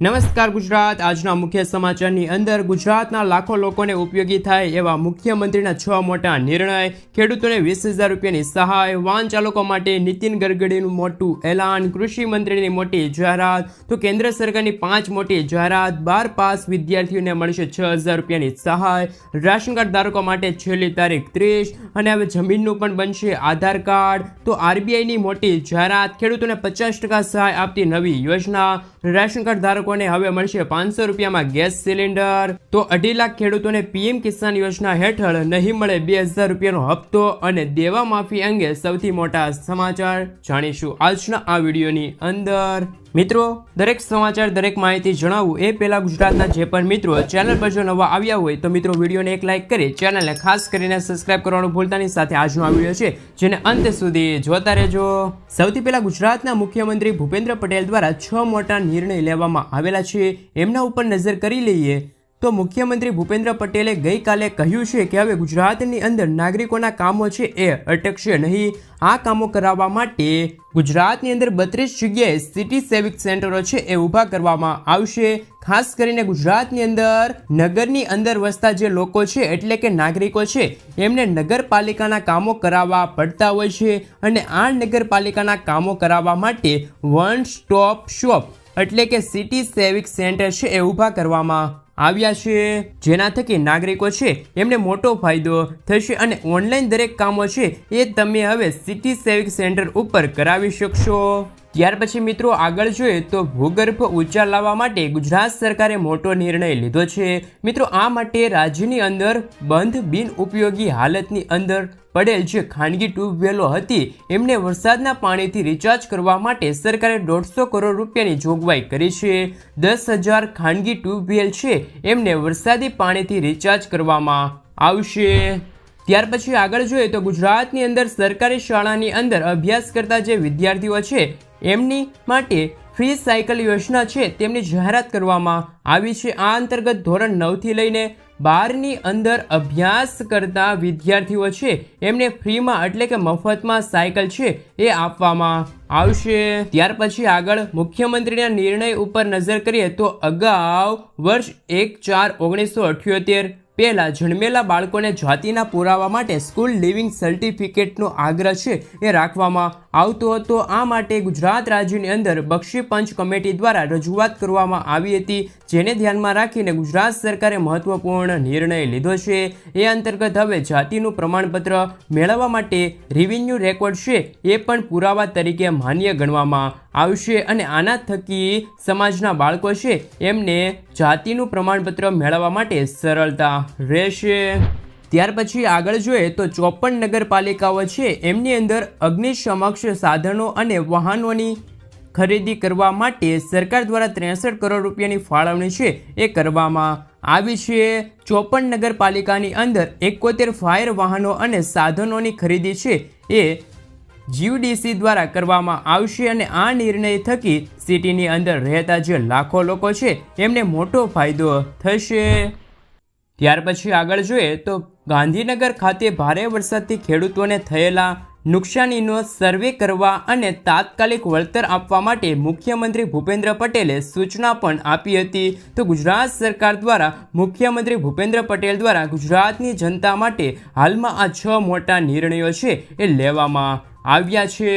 નમસ્કાર ગુજરાત। આજના મુખ્ય સમાચારની અંદર ગુજરાતના લાખો લોકોને ઉપયોગી થાય એવા મુખ્યમંત્રીના 6 મોટા નિર્ણય, ખેડૂતોને 20,000 રૂપિયાની સહાય, વાહન ચાલકો માટે નીતિન ગડકરીનું મોટું એલાન, કૃષિ મંત્રીની મોટી જાહેરાત, તો કેન્દ્ર સરકારની 5 મોટી જાહેરાત, 12 પાસ વિદ્યાર્થીઓને મળશે 6,000 રૂપિયાની સહાય, રાશન કાર્ડ ધારકો માટે છેલ્લી તારીખ 30, અને હવે જમીનનું પણ બનશે આધાર કાર્ડ, તો આરબીઆઈની મોટી જાહેરાત, ખેડૂતોને 50% સહાય આપતી નવી યોજના, રાશન કાર્ડ ધારકો હવે મળશે 500 રૂપિયામાં ગેસ સિલિન્ડર, તો 2.5 લાખ ખેડૂતોને પીએમ કિસાન યોજના હેઠળ નહીં મળે 2,000 રૂપિયાનો હપ્તો, અને દેવા માફી અંગે સૌથી મોટા સમાચાર જાણીશું આજના આ વિડીયોની અંદર। મિત્રો, દરેક સમાચાર દરેક માહિતી જણાવું એ પહેલા ગુજરાતના જે પણ મિત્રો ચેનલ પર જો નવા આવ્યા હોય તો મિત્રો વિડીયોને એક લાઇક કરી ચેનલને ખાસ કરીને સબસ્ક્રાઇબ કરવાનું ભૂલતા નહીં। સાથે આજનો આ વિડીયો છે જેને અંત સુધી જોતા રહેજો। સૌથી પહેલા ગુજરાતના મુખ્યમંત્રી ભૂપેન્દ્ર પટેલ દ્વારા 6 મોટા નિર્ણય લેવામાં આવેલા છે, એમના ઉપર નજર કરી લઈએ તો મુખ્યમંત્રી ભૂપેન્દ્ર પટેલે ગઈકાલે કહ્યું છે કે હવે ગુજરાતની અંદર નાગરિકોના કામો છે એ અટકશે નહીં। આ કામો કરાવવા માટે ગુજરાતની અંદર 32 જગ્યાએ સિટી સેવિક સેન્ટરો છે એ ઊભા કરવામાં આવશે। ખાસ કરીને ગુજરાતની અંદર નગરની અંદર વસતા જે લોકો છે એટલે કે નાગરિકો છે એમને નગરપાલિકાના કામો કરાવવા પડતા હોય છે, અને આ નગરપાલિકાના કામો કરાવવા માટે વન સ્ટોપ શોપ એટલે કે સિટી સેવિક સેન્ટર છે એ ઊભા કરવામાં આવ્યા છે, જેના થકી નાગરિકો છે એમને મોટો ફાયદો થશે, અને ઓનલાઈન દરેક કામો છે એ તમે હવે સિટી સેવિક સેન્ટર ઉપર કરાવી શકશો। ત્યાર પછી મિત્રો આગળ જોઈએ તો ભૂગર્ભ ઊંચા લાવવા માટે ગુજરાત સરકારે મોટો નિર્ણય લીધો છે। મિત્રો, આ માટે રાજ્યની અંદર બંધ બિનઉપયોગી હાલતની અંદર પડેલ જે ખાનગી ટ્યુબવેલો હતી એમને વરસાદના પાણીથી રિચાર્જ કરવા માટે સરકારે 150 કરોડ રૂપિયાની જોગવાઈ કરી છે। 10,000 ખાનગી ટ્યુબવેલ છે એમને વરસાદી પાણીથી રિચાર્જ કરવામાં આવશે। ત્યાર પછી આગળ જોઈએ તો ગુજરાતની અંદર સરકારી શાળાની અંદર અભ્યાસ કરતા જે વિદ્યાર્થીઓ છે એમની માટે ફ્રી સાયકલ યોજના છે તેમની જાહેરાત કરવામાં આવી છે। આ અંતર્ગત ધોરણ 9 થી લઈને 12ની અંદર અભ્યાસ કરતા વિદ્યાર્થીઓ છે એમને ફ્રીમાં એટલે કે મફતમાં સાયકલ છે એ આપવામાં આવશે। ત્યાર પછી આગળ મુખ્યમંત્રીના નિર્ણય ઉપર નજર કરીએ તો અગાઉ વર્ષ 1/4/1978 પહેલા જન્મેલા બાળકોને જાતિના પુરાવા માટે સ્કૂલ લિવિંગ સર્ટિફિકેટનો આગ્રહ છે એ રાખવામાં આવતો હતો। આ માટે ગુજરાત રાજ્યની અંદર બક્ષી પંચ કમિટી દ્વારા રજૂઆત કરવામાં આવી હતી, જેને ધ્યાનમાં રાખીને ગુજરાત સરકારે મહત્વપૂર્ણ નિર્ણય લીધો છે। એ અંતર્ગત હવે જાતિનું પ્રમાણપત્ર મેળવવા માટે રેવન્યુ રેકોર્ડ છે એ પણ પુરાવા તરીકે માન્ય ગણવામાં આવશે, અને આના થકી સમાજના બાળકો છે એમને જાતિનું પ્રમાણપત્ર મેળવવા માટે સરળતા રહેશે। ત્યાર પછી આગળ જોઈએ તો 54 નગરપાલિકાઓ છે એમની અંદર અગ્નિશમક સાધનો અને વાહનોની ખરીદી કરવા માટે સરકાર દ્વારા 63 કરોડ રૂપિયાની ફાળવણી છે એ કરવામાં આવી છે। 54 નગરપાલિકાની અંદર 71 ફાયર વાહનો અને સાધનોની ખરીદી છે એ જીયુડીસી દ્વારા કરવામાં આવશે, અને આ નિર્ણય થકી સિટીની અંદર રહેતા જે લાખો લોકો છે એમને મોટો ફાયદો થશે। ત્યાર પછી આગળ જોઈએ તો ગાંધીનગર ખાતે ભારે વરસાદથી ખેડૂતોને થયેલા નુકસાનીનો સર્વે કરવા અને તાત્કાલિક વળતર આપવા માટે મુખ્યમંત્રી ભૂપેન્દ્ર પટેલે સૂચના પણ આપી હતી। તો ગુજરાત સરકાર દ્વારા મુખ્યમંત્રી ભૂપેન્દ્ર પટેલ દ્વારા ગુજરાતની જનતા માટે હાલમાં આ 6 મોટા નિર્ણયો છે એ લેવામાં આવ્યા છે।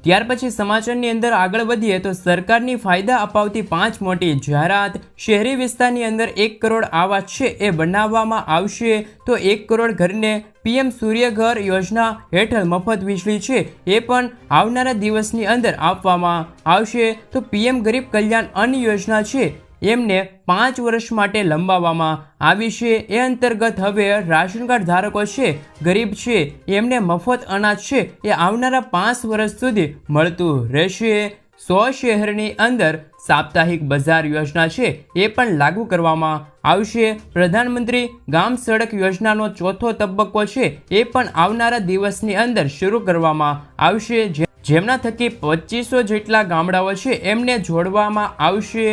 ત્યાર પછી સમાચારની અંદર આગળ વધીએ તો સરકારની ફાયદા અપાવતી 5 મોટી જાહેરાત, શહેરી વિસ્તારની અંદર 1 કરોડ આવાસ છે એ બનાવવામાં આવશે, તો 1 કરોડ ઘરને પીએમ સૂર્યઘર યોજના હેઠળ મફત વીજળી છે એ પણ આવનારા દિવસની અંદર આપવામાં આવશે। તો પીએમ ગરીબ કલ્યાણ અન્ન યોજના છે એમને 5 વર્ષ માટે લંબાવવામાં આવી છે। એ અંતર્ગત હવે રાશન કાર્ડ ધારકો છે ગરીબ છે એમને મફત અનાજ છે એ આવનારા 5 વર્ષ સુધી મળતું રહેશે। 100 શહેરની અંદર સાપ્તાહિક બજાર યોજના છે એ પણ લાગુ કરવામાં આવશે। પ્રધાનમંત્રી ગામ સડક યોજનાનો 4થો તબક્કો છે એ પણ આવનારા દિવસની અંદર શરૂ કરવામાં આવશે, જેમના થકી 2500 જેટલા ગામડાઓ છે એમને જોડવામાં આવશે।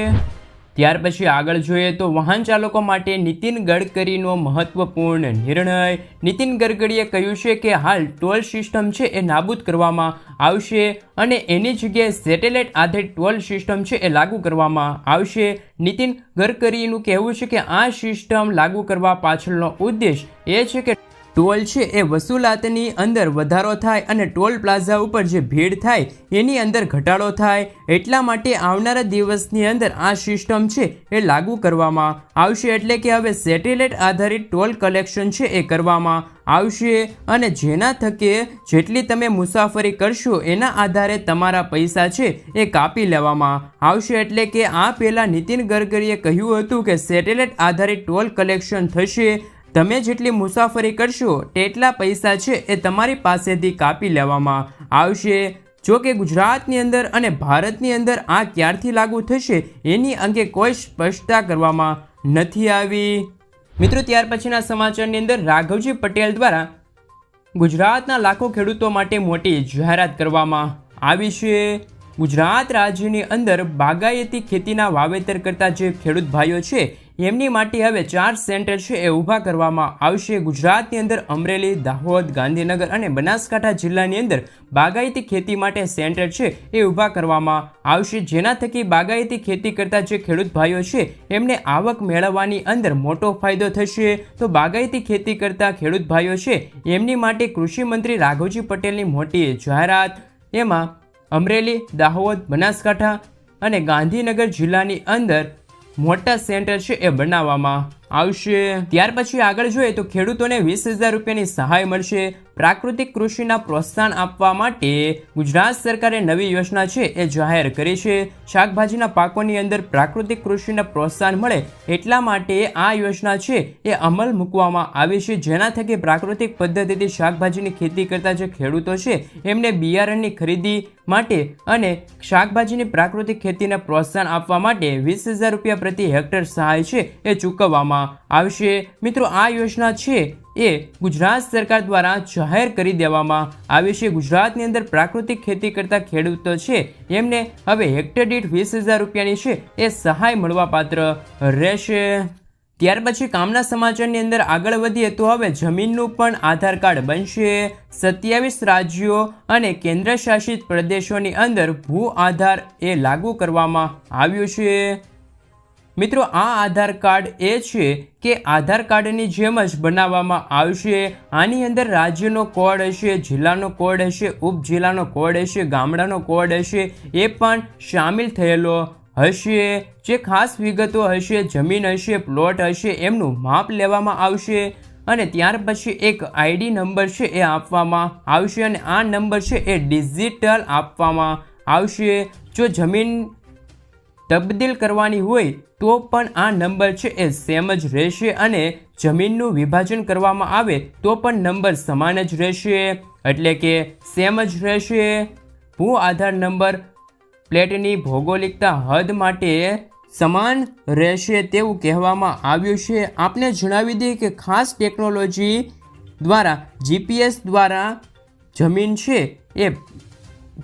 ત્યાર પછી આગળ જોઈએ તો વાહન ચાલકો માટે નીતિન ગડકરીનો મહત્વપૂર્ણ નિર્ણય. નીતિન ગડકરીએ કહ્યું છે કે હાલ ટોલ સિસ્ટમ છે એ નાબૂદ કરવામાં આવશે અને એની જગ્યાએ સેટેલાઇટ આધારિત ટોલ સિસ્ટમ છે એ લાગુ કરવામાં આવશે. નીતિન ગડકરીનું કહેવું છે કે આ સિસ્ટમ લાગુ કરવા પાછળનો ઉદ્દેશ એ છે કે ટોલ છે એ વસૂલાતની અંદર વધારો થાય અને ટોલ પ્લાઝા ઉપર જે ભીડ થાય એની અંદર ઘટાડો થાય. એટલા માટે આવનારા દિવસની અંદર આ સિસ્ટમ છે એ લાગુ કરવામાં આવશે. એટલે કે હવે સેટેલાઇટ આધારિત ટોલ કલેક્શન છે એ કરવામાં આવશે અને જેના થકે જેટલી તમે મુસાફરી કરશો એના આધારે તમારા પૈસા છે એ કાપી લેવામાં આવશે. એટલે કે આ પહેલાં નીતિન ગડકરીએ કહ્યું હતું કે સેટેલાઇટ આધારિત ટોલ કલેક્શન થશે, તમે જેટલી મુસાફરી કરશો તેટલા પૈસા છે એ તમારી પાસેથી કાપી લેવામાં આવશે. જો કે ગુજરાતની અંદર અને ભારતની અંદર આ ક્યારથી લાગુ થશે એની અંગે કોઈ સ્પષ્ટતા કરવામાં નથી આવી. મિત્રો ત્યાર પછીના સમાચારની અંદર રાઘવજી પટેલ દ્વારા ગુજરાતના લાખો ખેડૂતો માટે મોટી જાહેરાત કરવામાં આવી છે. ગુજરાત રાજ્યની અંદર બાગાયતી ખેતીના વાવેતર કરતા જે ખેડૂત ભાઈઓ છે એમની માટે હવે 4 સેન્ટર છે એ ઊભા કરવામાં આવશે. ગુજરાતની અંદર અમરેલી, દાહોદ, ગાંધીનગર અને બનાસકાંઠા જિલ્લાની અંદર બાગાયતી ખેતી માટે સેન્ટર છે એ ઊભા કરવામાં આવશે. જેના થકી બાગાયતી ખેતી કરતા જે ખેડૂત ભાઈઓ છે એમને આવક મેળવવાની અંદર મોટો ફાયદો થશે. તો બાગાયતી ખેતી કરતા ખેડૂત ભાઈઓ છે એમની માટે કૃષિ મંત્રી રાઘવજી પટેલની મોટી જાહેરાત. એમાં અમરેલી, દાહોદ, બનાસકાંઠા અને ગાંધીનગર જિલ્લાની અંદર મોટા સેન્ટર છે એ બનાવવામાં આવશે. ત્યાર પછી આગળ જોઈએ તો ખેડૂતોને 20,000 રૂપિયાની સહાય મળશે. પ્રાકૃતિક કૃષિના પ્રોત્સાહન આપવા માટે ગુજરાત સરકારે નવી યોજના છે એ જાહેર કરી છે. શાકભાજીના પાકોની અંદર પ્રાકૃતિક કૃષિને પ્રોત્સાહન મળે એટલા માટે આ યોજના છે એ અમલ મૂકવામાં આવી છે. જેના થકી પ્રાકૃતિક પદ્ધતિથી શાકભાજીની ખેતી કરતા જે ખેડૂતો છે એમને બિયારણની ખરીદી માટે અને શાકભાજીની પ્રાકૃતિક ખેતીને પ્રોત્સાહન આપવા માટે 20,000 રૂપિયા પ્રતિ હેક્ટર સહાય છે એ ચૂકવવામાં આવશે. મિત્રો આ યોજના છે એ ગુજરાત સરકાર દ્વારા જાહેર કરી દેવામાં આવી છે. ગુજરાતની અંદર પ્રાકૃતિક ખેતી કરતા ખેડૂતો છે એમને હવે હેક્ટર દીઠ 20,000 રૂપિયાની છે એ સહાય મળવાપાત્ર રહેશે. ત્યાર પછી કામના સમાચારની અંદર આગળ વધીએ તો હવે જમીનનું પણ આધાર કાર્ડ બનશે. 27 રાજ્યો અને કેન્દ્ર શાસિત પ્રદેશોની અંદર ભૂ આધાર એ લાગુ કરવામાં આવ્યું છે. મિત્રો આ આધાર કાર્ડ એ છે કે આધાર કાર્ડની જેમ જ બનાવવામાં આવશે. આની અંદર રાજ્યનો કોડ હશે, જિલ્લાનો કોડ હશે, ઉપજિલ્લાનો કોડ હશે, ગામડાનો કોડ હશે એ પણ સામેલ થયેલો હશે. જે ખાસ વિગતો હશે, જમીન હશે, પ્લોટ હશે એમનું માપ લેવામાં આવશે અને ત્યાર પછી એક આઈડી નંબર છે એ આપવામાં આવશે અને આ નંબર છે એ ડિજિટલ આપવામાં આવશે. જો જમીન તબદીલ કરવાની હોય તો પણ આ નંબર છે એ સેમ જ રહેશે અને જમીનનું વિભાજન કરવામાં આવે તો પણ નંબર સમાન જ રહેશે, એટલે કે સેમ જ રહેશે. ભૂ આધાર નંબર પ્લેટની ભૌગોલિકતા હદ માટે સમાન રહેશે તેવું કહેવામાં આવ્યું છે. આપને જણાવી દઈએ કે ખાસ ટેકનોલોજી દ્વારા જીપીએસ દ્વારા જમીન છે એ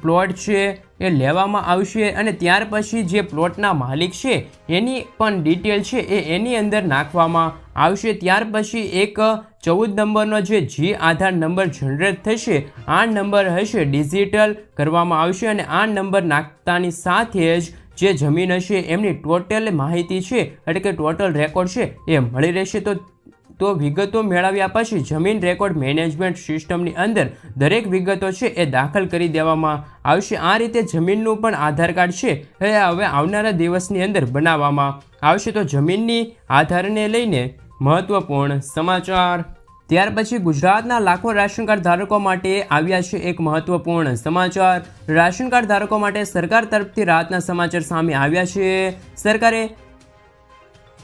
પ્લોટ છે એ લેવામાં આવશે અને ત્યાર પછી જે પ્લોટના માલિક છે એની પણ ડિટેલ છે એ એની અંદર નાખવામાં આવશે. ત્યાર પછી એક 14 નંબરનો જે જી આધાર નંબર જનરેટ થશે આ નંબર હશે ડિજિટલ કરવામાં આવશે અને આ નંબર નાખતાની સાથે જ જે જમીન હશે એમની ટોટલ માહિતી છે એટલે કે ટોટલ રેકોર્ડ છે એ મળી રહેશે. તો વિગતો મેળવ્યા પછી જમીન રેકોર્ડ મેનેજમેન્ટ સિસ્ટમની અંદર દરેક વિગતો છે એ દાખલ કરી દેવામાં આવશે. આ રીતે જમીનનું પણ આધાર કાર્ડ છે એ હવે આવનારા દિવસની અંદર બનાવવામાં આવશે. તો જમીનની આધારને લઈને મહત્વપૂર્ણ સમાચાર. ત્યાર પછી ગુજરાતના લાખો રાશન કાર્ડ ધારકો માટે આવ્યા છે એક મહત્વપૂર્ણ સમાચાર. રાશન કાર્ડ ધારકો માટે સરકાર તરફથી રાહતના સમાચાર સામે આવ્યા છે. સરકારે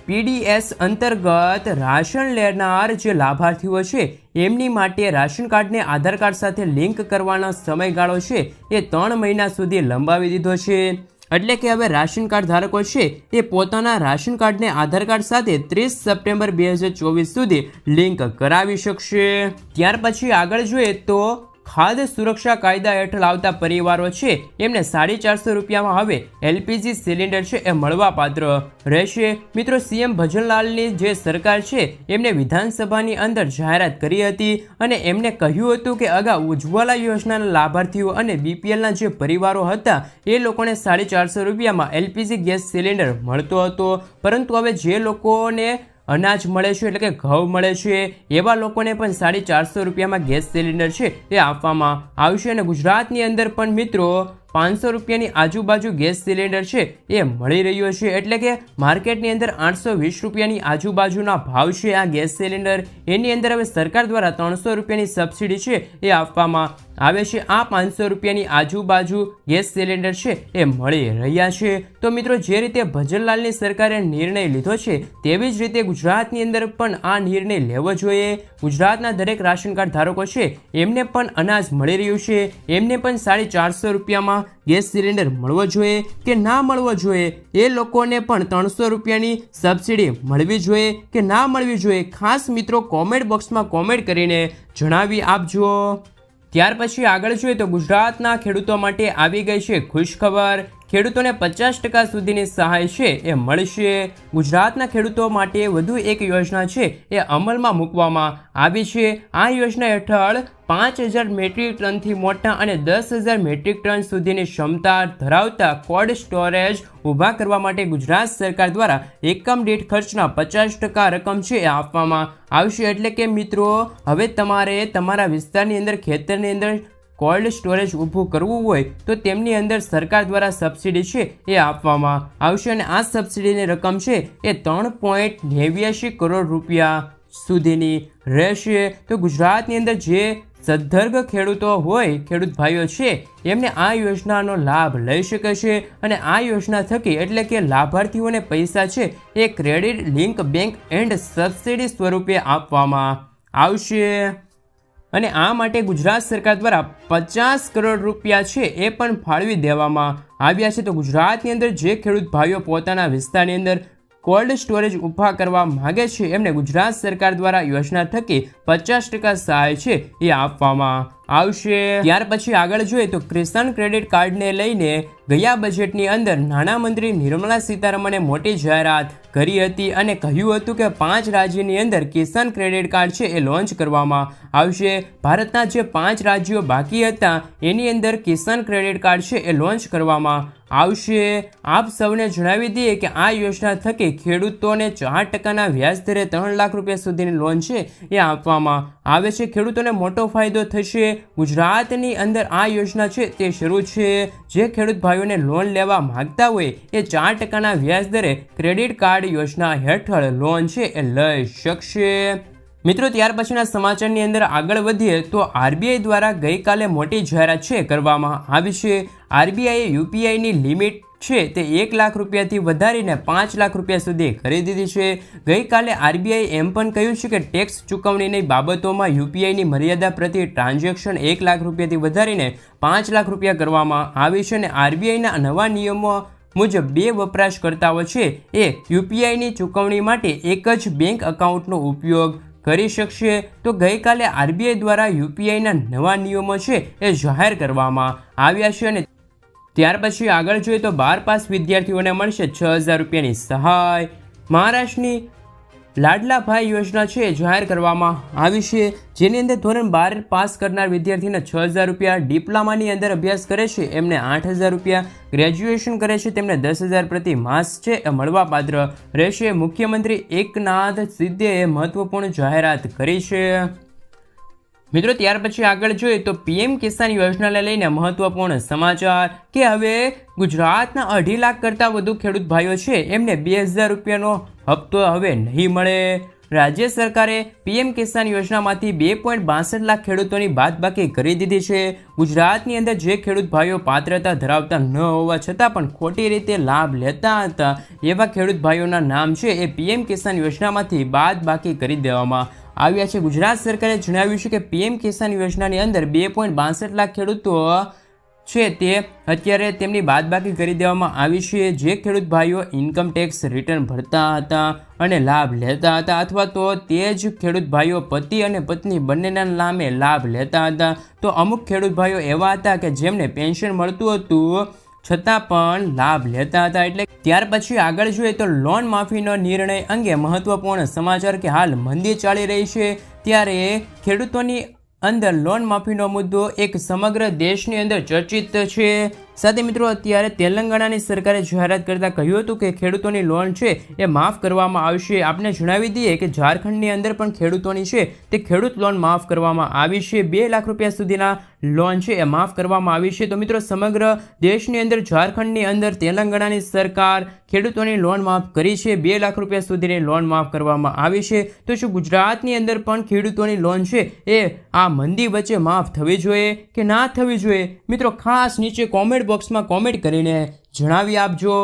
પીડીએસ અંતર્ગત રાશન લેનાર જે લાભાર્થીઓ છે એમની માટે રાશન કાર્ડને આધાર કાર્ડ સાથે લિંક કરવાનો સમયગાળો છે એ 3 મહિના સુધી લંબાવી દીધો છે. એટલે કે હવે રાશન કાર્ડ ધારકો છે એ પોતાના રાશન કાર્ડને આધાર કાર્ડ સાથે 30 સપ્ટેમ્બર 2024 સુધી લિંક કરાવી શકશે. ત્યાર પછી આગળ જોઈએ તો ખાદ્ય સુરક્ષા કાયદા હેઠળ આવતા પરિવારો છે એમને 450 રૂપિયામાં હવે LPG સિલિન્ડર છે એ મળવાપાત્ર રહેશે। મિત્રો, સીએમ ભજનલાલની જે સરકાર છે એમને વિધાનસભાની અંદર જાહેરાત કરી હતી અને એમને કહ્યું હતું કે અગાઉ ઉજ્જવલા યોજનાના લાભાર્થીઓ અને BPLના જે પરિવારો હતા એ લોકોને 450 રૂપિયામાં LPG ગેસ સિલિન્ડર મળતો હતો, પરંતુ હવે જે લોકોને અનાજ મળે છે એટલે કે ઘઉં મળે છે એવા લોકોને પણ 450 રૂપિયામાં ગેસ સિલિન્ડર છે એ આપવામાં આવશે। અને ગુજરાતની અંદર પણ મિત્રો 500 રૂપિયાની આજુબાજુ ગેસ સિલિન્ડર છે એ મળી રહ્યો છે, એટલે કે માર્કેટની અંદર 820 રૂપિયાની આજુબાજુના ભાવ છે આ ગેસ સિલિન્ડર। એની અંદર હવે સરકાર દ્વારા 300 રૂપિયાની સબસિડી છે એ આપવામાં આવે છે। આ 500 રૂપિયાની આજુબાજુ ગેસ સિલિન્ડર છે એ મળી રહ્યા છે। તો મિત્રો, જે રીતે ભજનલાલની સરકારે નિર્ણય લીધો છે તેવી જ રીતે ગુજરાતની અંદર પણ આ નિર્ણય લેવો જોઈએ। ગુજરાતના દરેક રાશન કાર્ડ ધારકો છે એમને પણ અનાજ મળી રહ્યું છે, એમને પણ 450 રૂપિયામાં ગેસ સિલિન્ડર મળવો જોઈએ કે ના મળવો જોઈએ, એ લોકોને પણ 300 રૂપિયાની સબસિડી મળવી જોઈએ કે ના મળવી જોઈએ, ખાસ મિત્રો કોમેન્ટ બોક્સમાં કોમેન્ટ કરીને જણાવી આપજો। ત્યાર પછી આગળ જોઈએ તો ગુજરાતના ખેડૂતો માટે આવી ગઈ છે ખુશખબર। ખેડૂતોને 50% સુધીની સહાય છે એ મળશે। ગુજરાતના ખેડૂતો માટે વધુ એક યોજના છે એ અમલમાં મૂકવામાં આવી છે। આ યોજના હેઠળ 5000 મેટ્રિક ટનથી મોટા અને 10,000 મેટ્રિક ટન સુધીની ક્ષમતા ધરાવતા કોલ્ડ સ્ટોરેજ ઊભા કરવા માટે ગુજરાત સરકાર દ્વારા એકમ દીઠ ખર્ચના 50% રકમ છે એ આપવામાં આવશે। એટલે કે મિત્રો, હવે તમારે તમારા વિસ્તારની અંદર ખેતરની અંદર કોલ્ડ સ્ટોરેજ ઊભું કરવું હોય તો તેમની અંદર સરકાર દ્વારા સબસિડી છે એ આપવામાં આવશે અને આ સબસિડીની રકમ છે એ 3.89 કરોડ રૂપિયા સુધીની રહેશે। તો ગુજરાતની અંદર જે સદ્ધર્ગ ખેડૂતો હોય, ખેડૂત ભાઈઓ છે, એમને આ યોજનાનો લાભ લઈ શકે છે અને આ યોજના થકી એટલે કે લાભાર્થીઓને પૈસા છે એ credit link bank and subsidy સ્વરૂપે આપવામાં આવશે। અને આ માટે ગુજરાત સરકાર દ્વારા 50 કરોડ રૂપિયા છે એ પણ ફાળવી દેવામાં આવ્યા છે। તો ગુજરાતની અંદર જે ખેડૂત ભાઈઓ પોતાના વિસ્તારની અંદર કોલ્ડ સ્ટોરેજ ઊભા કરવા માગે છે એમને ગુજરાત સરકાર દ્વારા યોજના થકી 50% સહાય છે એ આપવામાં આવશે। ત્યાર પછી આગળ જોઈએ તો કિસાન ક્રેડિટ કાર્ડને લઈને ગયા બજેટની અંદર નાણામંત્રી નિર્મલા સીતારમણે મોટી જાહેરાત કરી હતી અને કહ્યું હતું કે 5 રાજ્યની અંદર કિસાન ક્રેડિટ કાર્ડ છે એ લોન્ચ કરવામાં આવશે। ભારતના જે 5 રાજ્યો બાકી હતા એની અંદર કિસાન ક્રેડિટ કાર્ડ છે એ લોન્ચ કરવામાં આવશે। આપ સૌને જણાવી દઈએ કે આ યોજના થકી ખેડૂતોને 4%ના વ્યાજ દરે 3 લાખ રૂપિયા સુધીની લોન છે એ આપવામાં આવે છે। ખેડૂતોને મોટો ફાયદો થશે। ગુજરાતની અંદર આ યોજના છે તે શરૂ છે। જે ખેડૂત ભાઈઓને લોન લેવા માંગતા હોય એ 4%ના વ્યાજ દરે ક્રેડિટ કાર્ડ યોજના હેઠળ લોન છે એ લઈ શકશે। મિત્રો, ત્યાર પછીના સમાચારની અંદર આગળ વધીએ તો RBI દ્વારા ગઈકાલે મોટી જાહેરાત છે કરવામાં આવી છે। RBIએ UPIની લિમિટ છે તે 1 લાખ રૂપિયાથી વધારીને 5 લાખ રૂપિયા સુધી કરી દીધી છે। ગઈકાલે RBIએ એમ પણ કહ્યું છે કે ટેક્સ ચૂકવણીની બાબતોમાં UPIની મર્યાદા પ્રતિ ટ્રાન્ઝેક્શન 1 લાખ રૂપિયાથી વધારીને 5 લાખ રૂપિયા કરવામાં આવી છે અને RBIના નવા નિયમો મુજબ 2 વપરાશકર્તાઓ છે એ UPIની ચૂકવણી માટે એક જ બેંક એકાઉન્ટનો ઉપયોગ કરી શકશે। તો ગઈકાલે RBI દ્વારા UPIના નવા નિયમો છે એ જાહેર કરવામાં આવ્યા છે અને ત્યાર પછી આગળ જોઈએ તો 12 પાસ વિદ્યાર્થીઓને મળશે 6000 રૂપિયાની સહાય। મહારાષ્ટ્રની લાડલા ભાઈ યોજના છે જાહેર કરવામાં આવી છે, જેની અંદર ધોરણ 12 પાસ કરનાર વિદ્યાર્થીને 6000 રૂપિયા, ડિપ્લોમાની અંદર અભ્યાસ કરે છે એમને 8000 રૂપિયા, ગ્રેજ્યુએશન કરે છે તેમને 10,000 પ્રતિ માસ છે એ મળવાપાત્ર રહેશે। મુખ્યમંત્રી એકનાથ શિંદેએ મહત્વપૂર્ણ જાહેરાત કરી છે। મિત્રો, ત્યાર પછી આગળ જોઈએ તો PM કિસાન યોજનાને લઈને મહત્વપૂર્ણ સમાચાર કે હવે ગુજરાતના 2.5 લાખ કરતાં વધુ ખેડૂત ભાઈઓ છે એમને 2000 રૂપિયાનો હપ્તો હવે નહીં મળે। રાજ્ય સરકારે PM કિસાન યોજનામાંથી 2.62 લાખ ખેડૂતોની બાદબાકી કરી દીધી છે। ગુજરાતની અંદર જે ખેડૂત ભાઈઓ પાત્રતા ધરાવતા ન હોવા છતાં પણ ખોટી રીતે લાભ લેતા હતા એવા ખેડૂત ભાઈઓના નામ છે એ PM કિસાન યોજનામાંથી બાદબાકી કરી દેવામાં આવ્યા છે। ગુજરાત સરકારે જણાવ્યું છે કે PM કિસાન યોજનાની અંદર 2.62 લાખ ખેડૂતો છે તે અત્યારે તેમની બાદબાકી કરી દેવામાં આવી છે. જે ખેડૂત ભાઈઓ ઇન્કમ ટેક્સ રિટર્ન ભરતા હતા અને લાભ લેતા હતા, અથવા તો તે જ ખેડૂત ભાઈઓ પતિ અને પત્ની બંનેના નામે લાભ લેતા હતા, તો અમુક ખેડૂત ભાઈઓ એવા હતા કે જેમને પેન્શન મળતું હતું છતાં પણ લાભ લેતા હતા. એટલે ત્યાર પછી આગળ જોઈએ તો લોન માફીનો નિર્ણય અંગે મહત્વપૂર્ણ સમાચાર કે હાલ મંદી ચાલી રહી છે ત્યારે ખેડૂતોની અંદર લોન માફીનો મુદ્દો એક સમગ્ર દેશની અંદર ચર્ચિત છે. સાથે મિત્રો અત્યારે તેલંગાણાની સરકારે જાહેરાત કરતાં કહ્યું હતું કે ખેડૂતોની લોન છે એ માફ કરવામાં આવશે. આપને જણાવી દઈએ કે ઝારખંડની અંદર પણ ખેડૂતોની છે તે ખેડૂત લોન માફ કરવામાં આવી છે. 2 લાખ રૂપિયા સુધીના લોન છે એ માફ કરવામાં આવી છે. તો મિત્રો સમગ્ર દેશની અંદર ઝારખંડની અંદર તેલંગાણાની સરકાર ખેડૂતોની લોન માફ કરી છે. 2 લાખ રૂપિયા સુધીની લોન માફ કરવામાં આવી છે. તો શું ગુજરાતની અંદર પણ ખેડૂતોની લોન છે એ આ મંદી વચ્ચે માફ થવી જોઈએ કે ના થવી જોઈએ? મિત્રો ખાસ નીચે કોમેન્ટ બોક્સમાં કોમેન્ટ કરીને જણાવી આપજો.